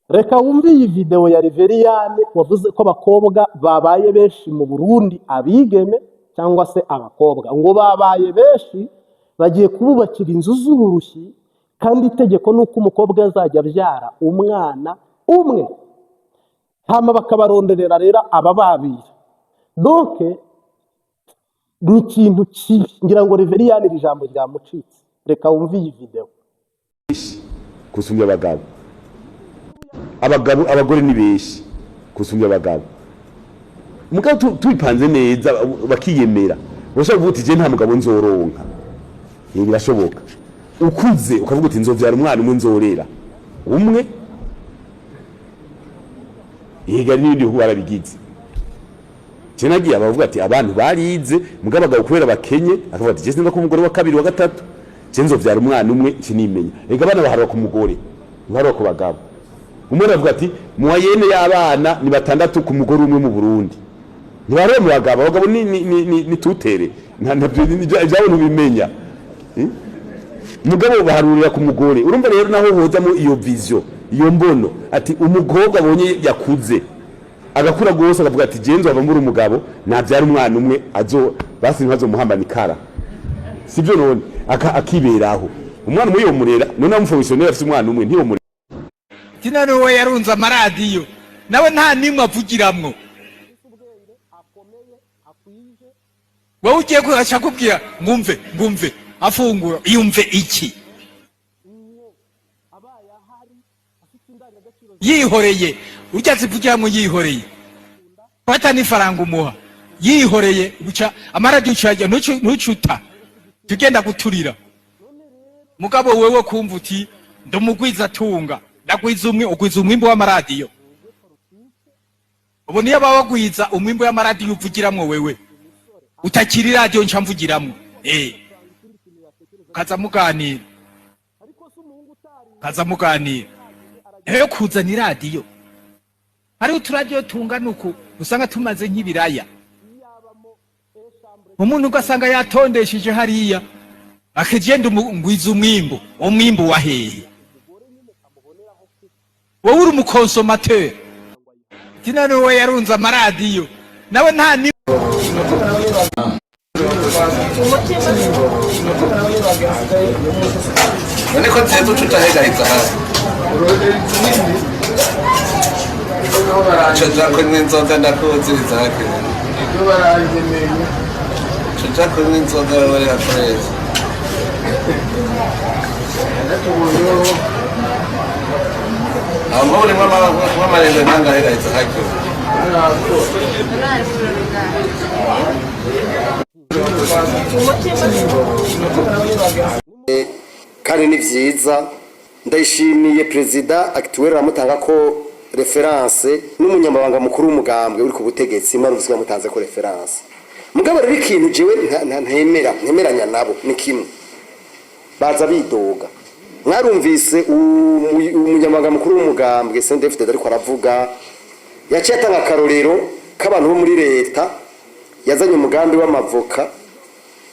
reka wumve iyi video ya Reveriyane wavuze ko abakobwa babaye benshi mu Burundi, abigeme cyangwa se abakobwa ngo babaye benshi, bagiye kububakira inzu z'uburushyi, kandi itegeko nuko umukobwa azajya abyara umwana umwe, hama bakabaronderera rero aba babiri. Donc ni ikintu kibi, ngira ngo Reveriyane iri jambo ryamucitse. Reka wumve iyi video. Kusumbya abagore ni benshi kusumbya abagabo, mugabo tubipanze neza bakiyemera. Urashobora kuvuga uti je nta mugabo nzoronka, birashoboka. Ukuze ukavuga uti nzovyara umwana umwe nzorera umwe, yiga n'ibindi bihugu barabigize. Je nagiye abavuga ati abantu barize, mugabo abagabo kubera bakenye akavuga ati je sinza ko umugore wa kabiri wa gatatu, je nzovyara umwana umwe kinimenya. Ega abana baharwa ku mugore, baharwa ku bagabo. Umwe avuga ati muwayene y'abana ni batandatu ku mugore umwe mu Burundi. Ntibare mu bagabo, abagabo ni tutere. Ntabyo ibyo bimenya. Mugabo baharurira ku mugore. Urumva rero naho hozamo iyo vision, iyo mbono ati umukobwa abonye yakuze agakura gose akavuga ati je nzo muri umugabo nabyara umwana umwe basi nkazo muhambana ikara. Sibyo none akiberaho. Umwana umwe yomurera, none amufobisiyonera afite umwana umwe ntiyo Tina nuwe yarunza amaradiyo nawe nta nimwe avugiramwo. Wowe ugiye kuhasha kubwira ngumve afungura yumve iki yihoreye urya zivugiramwo yihoreye fata n'ifaranga umuha yihoreye buca amaradiyo cyajya ntucuta tugenda guturira. Mugabo wewe kumva uti ndumugwiza tunga ndagwiza umwimbo w'amaradiyo. Ubu niyo bawagwiza umwimbo w'amaradiyo uvugiramwo wewe utakiri radio nca mvugiramwo kaza muganira eyo kuzana iradiyo hari uturadiyo tungana uku usanga tumaze nk'ibiraya, umuntu ugasanga yatondesheje hariya akagenda ngwiza umwimbo wa hehe? Wowe uri umukonsomateur. Tina nuwe yarunza amaradiyo nawe nta ni none ko tse tucuta hega hita chuja kwenye nzoga ndakuziriza hake chuja kwenye nzoga wale akoreza ambao ni mama ndio nanga hega hita hake kandi ni vyiza. Ndayishimiye Perezida actuel ramutanga ko reference n'umunyamabanga mukuru w'umugambwe uri ku butegetsi mwaruvuzwa mutanze ko reference. Mugabo rero ikintu jewe ntemeranya nabo ni kimwe, baza bidoga. Mwarumvise umunyamabanga mukuru w'umugambwe CNDD-FDD ariko aravuga, yaciye atanga akarorero k'abantu bo muri leta yazanye umugambi w'amavoka,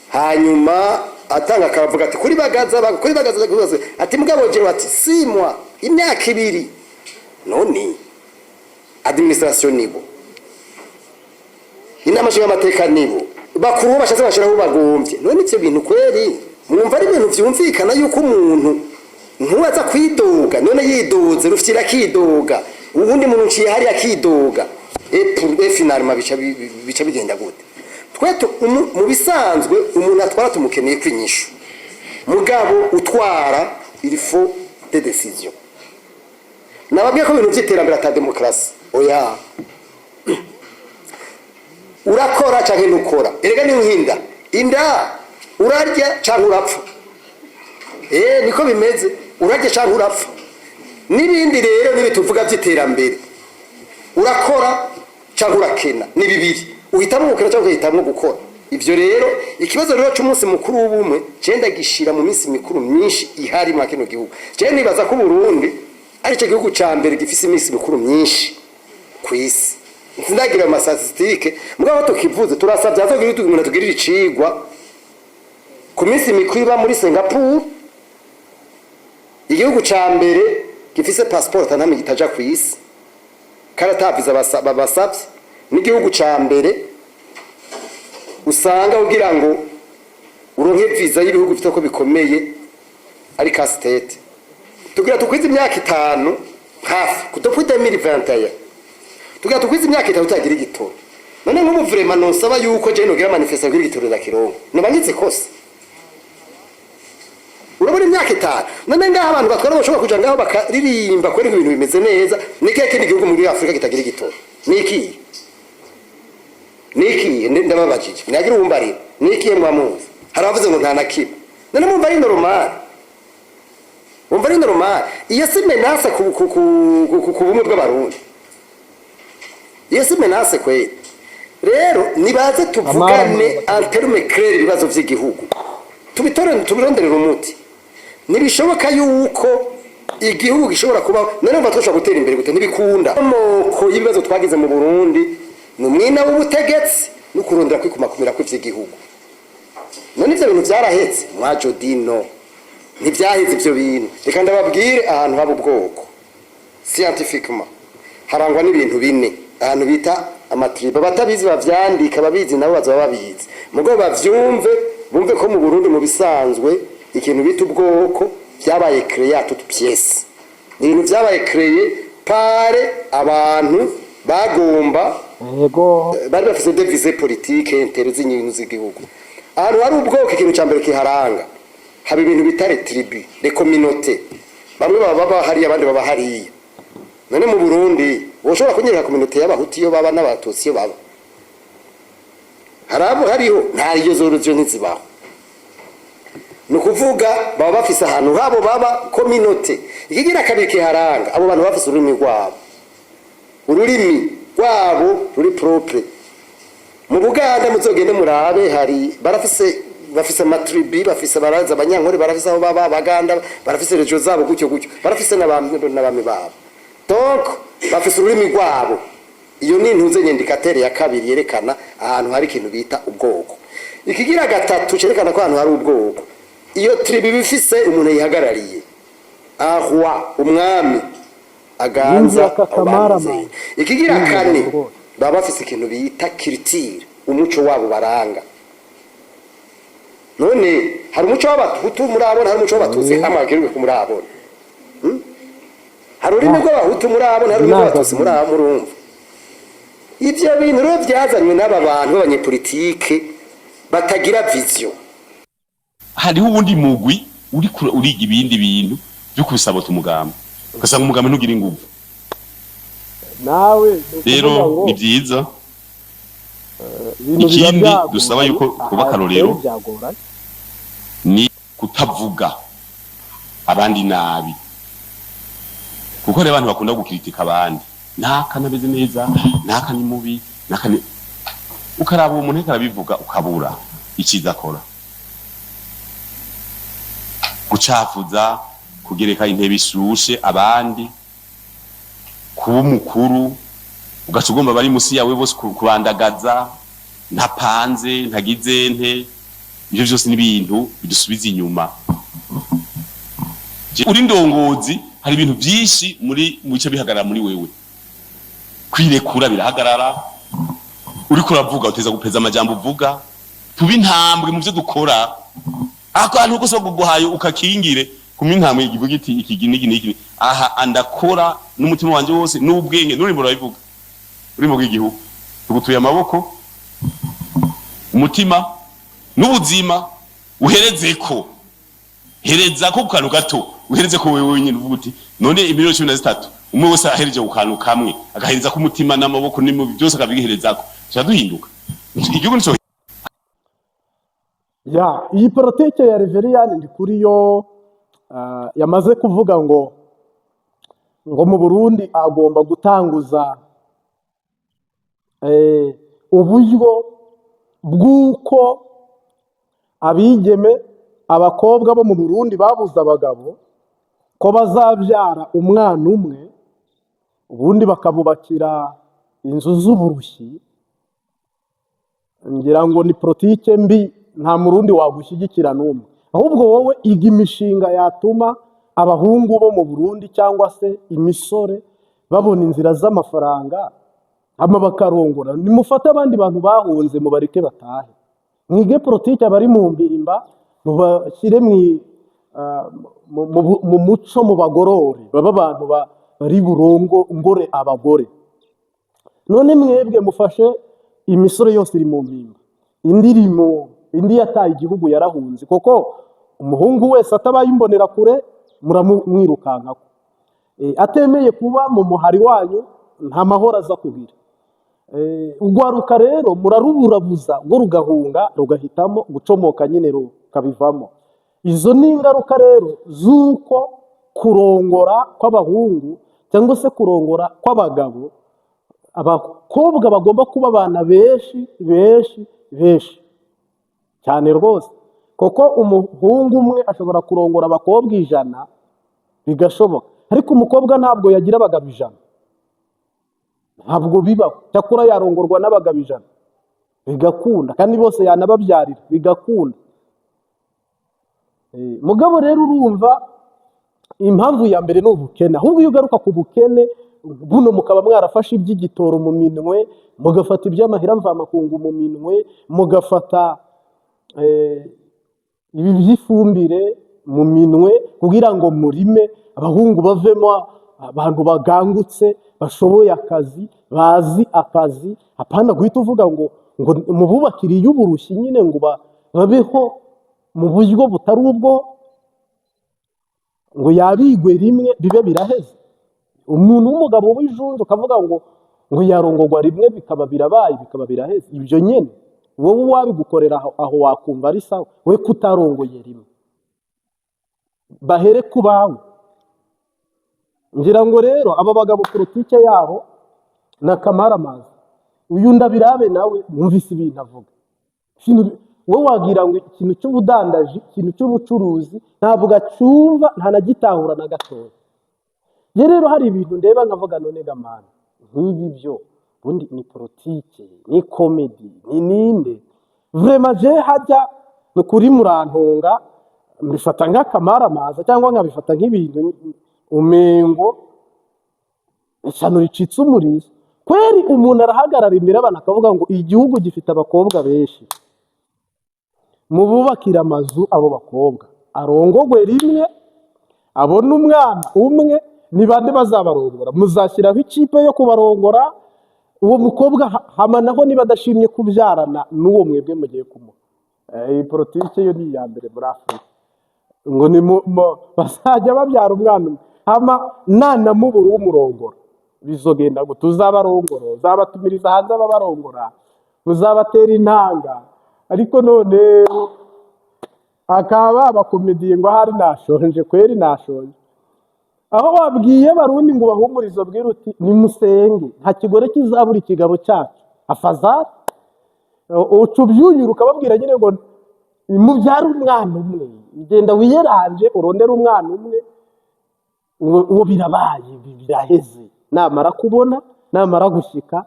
hanyuma atanga akavuga ati kuri bagaza ati mugabo je ati simwa imyaka ibiri none administration nibo inama y'amateka nibo bakuru bashatse bashiraho bagombye. None icyo bintu kweri mwumva ari ibintu vyumvikana yuko umuntu ntubaza kwidoga, none yidoze rufitira kidoga ubundi muntu ciye hari akidoga finalement bica bigenda gute? Tweto mu bisanzwe umuntu atwara tumukeneye kwinyisha, mugabo utwara il faut des décisions. Nababwiye ko ibintu by'iterambere ata demokrasi oya, urakora cyangwa ntukora. Erega ni nkinda inda urarya cyangwa urapfa, niko bimeze, urarya cyangwa urapfa. Nibindi rero nibituvuga by'iterambere urakora cyangwa urakena ni bibiri, uhitamo gukora cyangwa uhitamo gukora. Ivyo rero ikibazo rero cy'umunsi mukuru w'ubumwe cenda gishira mu minsi mikuru myinshi ihari mu kino gihugu. Je nibaza ko Burundi ari cyo gihugu ca mbere gifise iminsi mikuru myinshi kwisi. Ndagira amasasitike mugabo tukivuze turasabye azogira umuntu tugirira icigwa ku minsi mikuru iba muri Singapore, igihugu ca mbere gifise passport ntamwe gitaja ku isi karataviza babasavye n'igihugu ca mbere usanga ugira ngo uronke visa y'ibihugu bitako bikomeye ari ka state tugira tukwiza imyaka 5 hafi kutopfuta 2021 tugira tukwiza imyaka 3 utagira igitoro none nk'ubu vraiment nonsaba yuko je nogira manifestation kugira igitoro za kirongo nibanyitse kose urabona imyaka 5 none ngaho abantu batwara bashobora kuja ngaho bakaririmba kwera ibintu bimeze neza niki kindi gihugu muri Afrika kitagira igitoro niki ndababajije nagira ubumbari niki mwamuzi haravuze ngo nta nakiba none mumva ari normal umva ari normal iyo si menace ku bumwe bw'abarundi iyo si menace kwe rero nibaze tuvugane alterme clair ibibazo vy'igihugu tubironderera umuti nibishoboka yuko igihugu gishobora kuba none mva twashobora gutera imbere gute nibikunda amoko y'ibibazo twagize mu Burundi numwina w'ubutegetsi no kurondera kwikumakumira kw'ivy'igihugu none ivyo bintu vyarahetse mwajo dino ntivyaheze ivyo bintu reka ndababwire ahantu haba ubwoko scientifiquement harangwa n'ibintu bine ahantu bita amatribe batabizi bavyandika babizi nabo baza babizi mugo bavyumve bumve ko mu Burundi mu bisanzwe ikintu bita ubwoko byabaye créé toute pièce ibintu byabaye créé pare abantu bagomba yego bari bafise devise politique intérêt z'inyungu z'igihugu ahantu hari ubwoko ikintu cyambere kiharanga haba ibintu bitare tribu les communautés bamwe baba hari abandi baba hariya none mu Burundi woshobora kunyereka communauté y'abahuti yo baba n'abatutsi yo baba hariho nta iyo zorozo ntizibaho nukuvuga baba bafise ahantu habo baba communauté ikigira kabiri kiharanga abo bantu bafise ururimi rwabo ruri propre mu Buganda muzogende murabe hari bafise matribi bafise baraza abanyankore barafise abo baba Baganda barafise rejo zabo gutyo barafise n'abami babo donc bafise ururimi rwabo iyo ni intuze nyendikatere ya kabiri yerekana ahantu hari ikintu bita ubwoko ikigira gatatu cerekana ko ahantu hari ubwoko iyo tribi bifise umuntu yihagarariye ahwa umwami aganza abamuze ikigira kane baba bafise ikintu bita culture umuco wabo baranga none hari umuco w'abahutu murabona hari umuco w'abatutsi amagirirwe ku murabona hari urimo rw'abahutu murabona hari urimo rw'abatutsi murumva ivyo bintu rero byazanywe n'aba bantu b'abanyepolitike batagira vision hariho ubundi mugwi uriga ibindi bintu byo kubisabota umugambi ugasanga umugambi ntugira ingufu nawe rero ni byiza ikindi dusaba yuko kuba karorero ni kutavuga abandi nabi kuko rero abantu bakunda gukritika abandi ntakanabeze neza ntakani mubi nakani ukaraba umuntu karabivuga ukabura ikiza akora gucafuza kugereka intebe ishushe abandi kuba umukuru ugacugomba bari musi yawe bose kubandagaza ntapanze ntagize nte ibyo byose n'ibintu bidusubiza inyuma uri ndongozi hari ibintu byinshi muri muce bihagarara muri wewe kwirekura birahagarara uri kuravuga uteza gupeza amajambo uvuga tuba intambwe mu byo dukora akantu kose baguhaye ukakingire kumintambwe igivuga iti iki aha andakora n'umutima wanje wose n'ubwenge n'urimo urabivuga uri mu gihugu tugutuye amaboko umutima n'ubuzima uherezeko hereza ko kantu gato uhereze ko wewe nyine uvuga uti none imiliyoni 13 umwe wese ahereje ku kantu kamwe agahereza ko umutima n'amaboko n'imwe byose akabiherezako cyaduhinduka igihugu nico ya iyi politike ya Reverien ndi kuri yo yamaze kuvuga ngo mu Burundi agomba gutanguza uburyo bw'uko abigeme abakobwa bo mu Burundi babuze abagabo ko bazabyara umwana umwe ubundi bakabubakira inzu z'uburushyi ngira ngo ni politike mbi nta murundi wagushyigikira n'umwe ahubwo wowe iga imishinga yatuma abahungu bo mu Burundi cyangwa se imisore babona inzira z'amafaranga hama bakarongora, nimufate abandi bantu bahunze mubareke batahe, mwige politiki abari mu mbimba mubashyire mu muco mu bagorore baba abantu bari burongore abagore. None mwebwe mufashe imisore yose iri mu mbimba, indi yataye igihugu yarahunze, koko umuhungu wese atabaye imbonera kure muramwirukankako, atemeye kuba mu muhari wanyu nta mahoro aza kugira. Urwaruka rero muraruburabuza ngo rugahunga rugahitamo gucomoka nyine rukabivamo. Izo ni ingaruka rero z'uko kurongora kw'abahungu cyangwa se kurongora kw'abagabo, abakobwa bagomba kuba abana benshi cyane rwose, kuko umuhungu umwe ashobora kurongora abakobwa 100 bigashoboka, ariko umukobwa ntabwo yagira abagabo 100, ntabwo bibaho. Cyakora yarongorwa n'abagabo 100 bigakunda, kandi bose yanababyarira bigakunda. Mugabo rero urumva impamvu ya mbere ni ubukene. Ahubwo iyo ugaruka ku bukene buno mukaba mwarafashe iby'igitoro mu minwe, mugafata iby'amahera mvamakungu mu minwe, mugafata ibi by'ifumbire mu minwe kugira ngo murime abahungu bavemo abantu bagangutse bashoboye akazi, bazi akazi, apana guhita uvuga ngo mububakire iy'uburushyi nyine ngo babeho mu buryo butari ubwo, ngo yabigwe rimwe bibe biraheze. Umuntu w'umugabo w'ijunju ukavuga ngo yarongorwa rimwe bikaba birabaye bikaba biraheze, ibyo nyine wowe wabigukorera aho wakumva ari sawa, we kutarongoye rimwe bahere ku bawe. Ngira ngo rero aba bagabo politike yabo na kamaramaza, uyu ndabirabe nawe mwumvise ibintu avuga, we wagira ngo ikintu cy'ubudandaji, ikintu cy'ubucuruzi ntabwo acyumva, ntanagitahura na gatoya. Rero hari ibintu ndeba nkavuga none gamana nk'ibi byo ubundi ni politike, ni komedi, ni ninde? Vraiment je hajya ni kuri murantunga, mbifata nk'akamaramaza cyangwa nkabifata nk'ibintu umengo ishyano ricitse umurizo. Kweri umuntu arahagarara imbere abantu akavuga ngo igihugu gifite abakobwa benshi, mububakira amazu abo bakobwa, arongogwe rimwe, abona umwana umwe, ni bande bazabarongora? Muzashyiraho ikipe yo kubarongora uwo mukobwa, hama naho niba adashimye kubyarana n'uwo mwebwe mugiye kumuha. Iyi politike yo ni iya mbere muri Afurika, ngo ni bazajya babyara umwana umwe, hama nanamubura uw'umurongora bizogenda ngo tuzabarongora, uzabatumiriza hanze ababarongora, uzabatera intanga. Ariko none akaba bakomediye ngo ahari nashonje, kweri nashonje. Aho wabwiye barundi ngo bahumurize bwira uti nimusenge, nta kigore kizabura ikigabo cyacu, afazari ucubyunyura ukababwira nyine ngo mubyara umwana umwe, genda wiyeranje urondera umwana umwe, uwo birabaye biraheze. Namara kubona, namara gushyika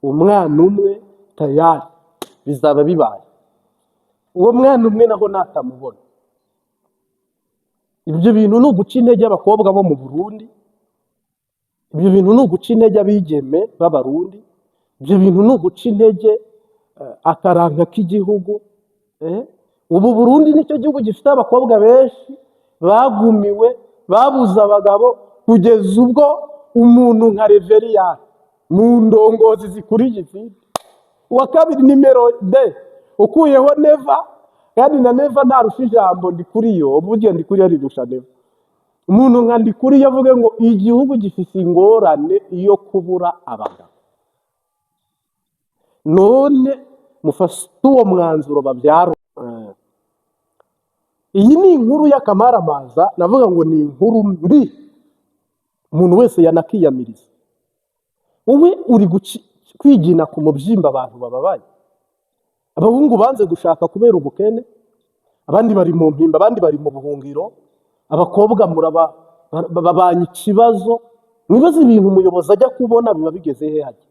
umwana umwe tayari bizaba bibaye. Uwo mwana umwe naho natamubona. Ibyo bintu ni uguca intege abakobwa bo mu Burundi, ibyo bintu ni uguca intege abigeme b'abarundi, ibyo bintu ni uguca intege akaranga k'igihugu. Ubu Burundi nicyo gihugu gifite abakobwa benshi bagumiwe, babuze abagabo, kugeza ubwo umuntu nka Reveriyani mu ndongozi zikuriye izindi, uwa kabiri nimero D ukuyeho Neva, kandi na Neva ntarusha ijambo Ndikuriyo, uburyo Ndikuriyo rirusha Neva. Umuntu nka Ndikuriyo avuge ngo igihugu gifite ingorane iyo kubura abagabo, none mufashe uwo mwanzuro babyaro. Iyi ni inkuru y'akamaramaza, navuga ngo ni inkuru mbi umuntu wese yanakiyamiriza. Wowe uri kwigina ku mubyimba abantu bababaye. Abahungu banze gushaka kubera ubukene, abandi bari mu mpimba, abandi bari mu buhungiro, abakobwa babanye ikibazo. Mwibaze ibintu umuyobozi ajya kubona biba bigeze he hajya?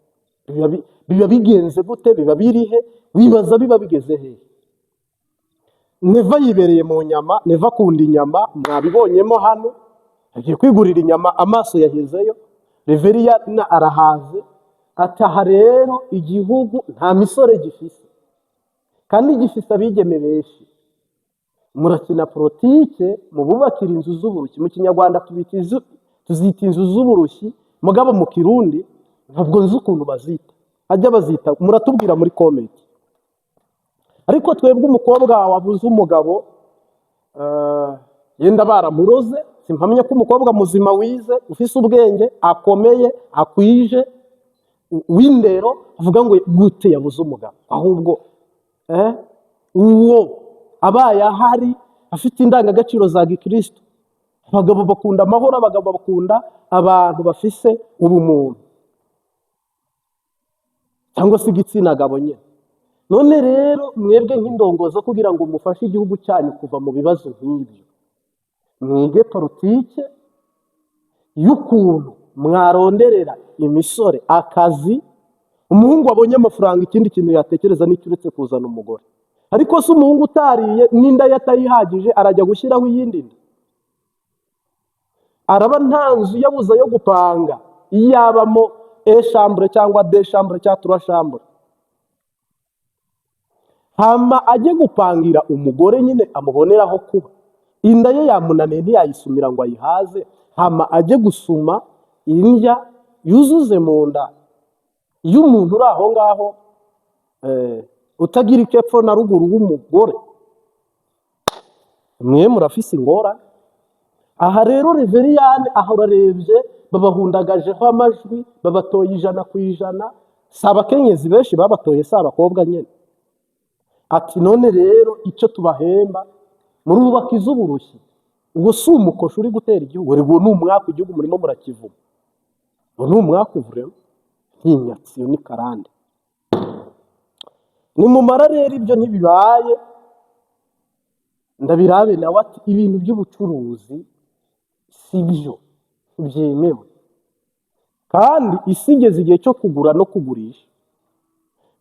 Biba bigenze gute? Biba birihe? Wibaza biba bigeze he? Neva yibereye mu nyama, Neva akunda inyama, mwabibonyemo hano. agiye kwigurira inyama amaso yahezeyo, Reveriyani arahaze, ataha rero igihugu nta misore gifise kandi gifise abigeme benshi, murakina politike mu bubakira inzu z'uburushyi, mu kinyarwanda tuzita inzu z'uburushyi, mugabo mu kirundi ntabwo nzi ukuntu bazita, ajya bazita muratubwira muri comment. Ariko twebwe umukobwa wabuze umugabo yenda baramuroze, simpamya ko umukobwa muzima wize ufise ubwenge akomeye akwije w'indero avuga ngo gute yabuze umugabo, ahubwo uwo abaye ahari afite indangagaciro za gikristo. Abagabo bakunda amahoro, abagabo bakunda abantu bafise ubumuntu cyangwa se igitsina gabo nyine. None rero mwebwe nk'indongoza kugira ngo mufashe igihugu cyanyu kuva mu bibazo nk'ibyo, mwige politike y'ukuntu mwaronderera imisore akazi. Umuhungu wabonye amafaranga ikindi kintu yatekereza n'icyo uretse kuzana umugore, ariko se umuhungu utariye n'inda yatayihagije arajya gushyiraho iyindi nda, araba nta nzu yabuze yo gupanga iyabamo eshambure cyangwa deshambure cyangwa turashambure, hama ajye gupangira umugore nyine amuboneraho kuba. Inda ye yamunaniye ntiyayisumira ngo ayihaze, hama ajye gusuma indya yuzuze mu nda y'umuntu uri aho ngaho utagira ikepfo na ruguru w'umugore. Mwe murafise ingorane. Aha rero Reveriyani aho urarebye babahundagajeho amajwi, babatoye 100%, si abakenyezi benshi babatoye, si abakobwa nyine. Ati none rero icyo tubahemba murubaka iz'uburushyi, ubwo si umukosha uri gutera igihugu, rego ni umwaka igihugu murimo murakivuma, ni umwaka uvuremo nk'inyatsi, iyo ni karande. Nimumara rero ibyo ntibibaye, ndabirabe nawe ati ibintu by'ubucuruzi si byo byemewe, kandi isi igeze igihe cyo kugura no kugurisha,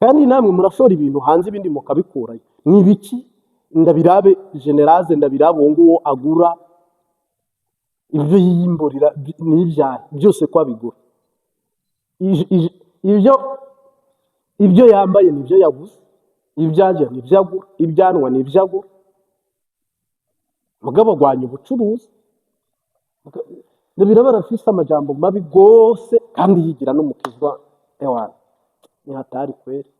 kandi namwe murashora ibintu hanze ibindi mukabikurayo. Ni biki? Ndabirabe Generase, ndabirabe uwo nguwo agura ibyo yiyimburira n'ibyaha byose ko abigura, ibyo yambaye nibyo yaguze, ibyaje nibyo agura, ibyanwa nibyo agura. Mugabo gwanya ubucuruzi, ndabirabe arafise amajambo mabi gose kandi yigira n'umukizwa ewana ni hatari kweri.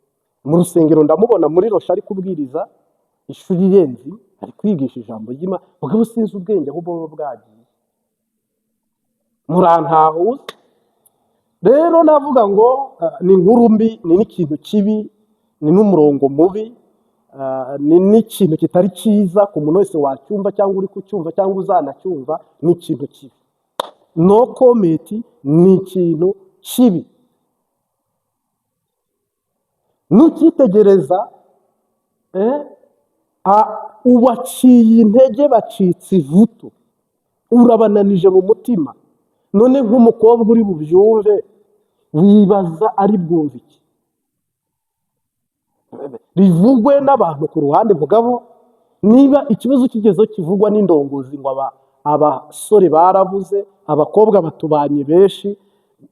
Mu rusengero ndamubona muri rosha ari kubwiriza ishuri renzi, ari kwigisha ijambo ry'Imana, mugabo sinzi ubwenge aho bobo bwagiye, murantahuza. Rero navuga ngo ni inkuru mbi, ni n'ikintu kibi, ni n'umurongo mubi, ni n'ikintu kitari cyiza ku muntu wese wacyumva cyangwa uri kucyumva cyangwa uzanacyumva. Ni ikintu kibi, no comment, ni ikintu kibi. Nukitegereza ubaciye intege bacitse ivutu, urabananije mu mutima. None nk'umukobwa uri bubyumve wibaza ari bwumve iki? Rivugwe n'abantu ku ruhande, mugabo niba ikibazo kigezeho kivugwa n'indongozi ngo abasore barabuze, abakobwa batubanye benshi,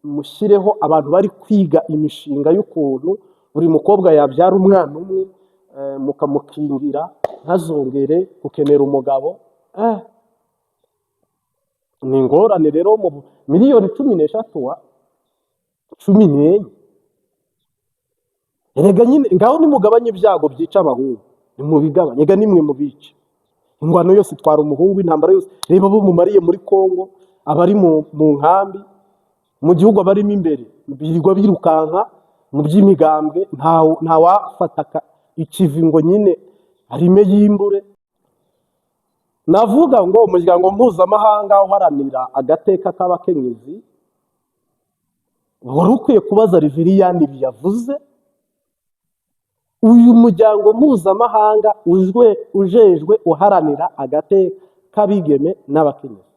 mushyireho abantu bari kwiga imishinga y'ukuntu buri mukobwa yabyara umwana umwe, mukamukingira ntazongere gukenera umugabo. Ni ingorane rero mu miliyoni 13 14. Erega nyine ngaho nimugabanye ibyago byica abahungu, nimubigabanye, ega nimwe mubice. Ingwano yose itwara umuhungu, intambara yose reba bo mumariye muri Kongo, abari mu nkambi, mu gihugu abarimo imbere birirwa birukanka mu by'imigambwe, nta wafataka ikivi ngo nyine arime yimbure. Navuga ngo umuryango mpuzamahanga uharanira agateka k'abakenyezi wari ukwiye kubaza Reveriyani biyavuze. Uyu muryango mpuzamahanga ujejwe uharanira agateka k'abigeme n'abakenyezi,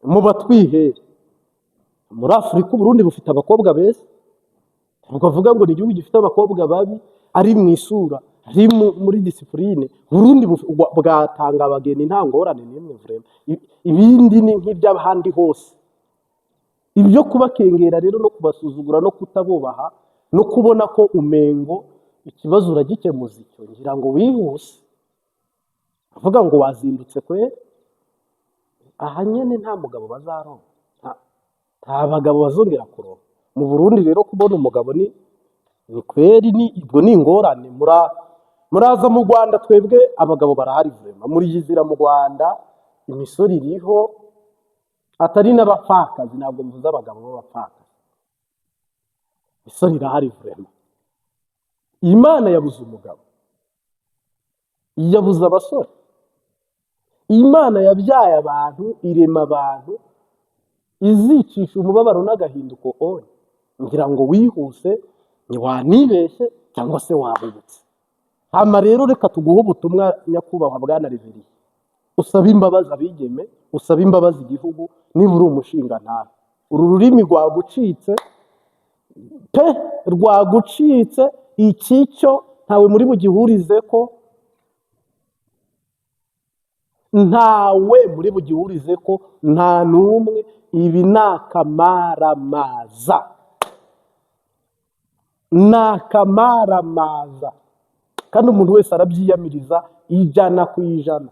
mu batwihere muri Afurika Burundi bufite abakobwa beza, ukavuga ngo ni igihugu gifite abakobwa babi, ari mu isura, ari muri disipurine. Burundi bwatanga abageni nta ngorane n'imwe vrema. ibindi ni nk'iby'ahandi hose. Ibyo kubakengera rero no kubasuzugura no kutabubaha no kubona ko umengo ikibazo uragikemuza icyo, ngira ngo wihuse avuga ngo wazindutse kwe, aha nyene nta mugabo bazaronka, nta bagabo bazongera kuronka mu Burundi. Rero kubona umugabo ni kweri, ni ibwo ni ingorane. Muraza mu Rwanda, twebwe abagabo barahari vrema, muri yizira mu Rwanda imisoro iriho, atari n'abapfakazi, ntabwo mvuze abagabo b'abapfakazi, imisoro irahari vrema. Imana yabuze umugabo, yabuze abasore. Imana yabyaye abantu, irema abantu, izicisha umubabaro n'agahinduko oya. Ngira ngo wihuse ntiwanibeshye cyangwa se wahubutse. Hama rero reka tuguhe ubutumwa nyakubahwa bwana Reverien, usaba imbabazi abigeme, usaba imbabazi igihugu, niba uri umushinga ntawe. Uru rurimi rwagucitse pe, rwagucitse. Iki cyo ntawe muri bugihurize ko, ntawe muri bugihurize ko, nta n'umwe. Ibi ni akamaramaza, ni akamaramaza, kandi umuntu wese arabyiyamiriza ijana ku ijana.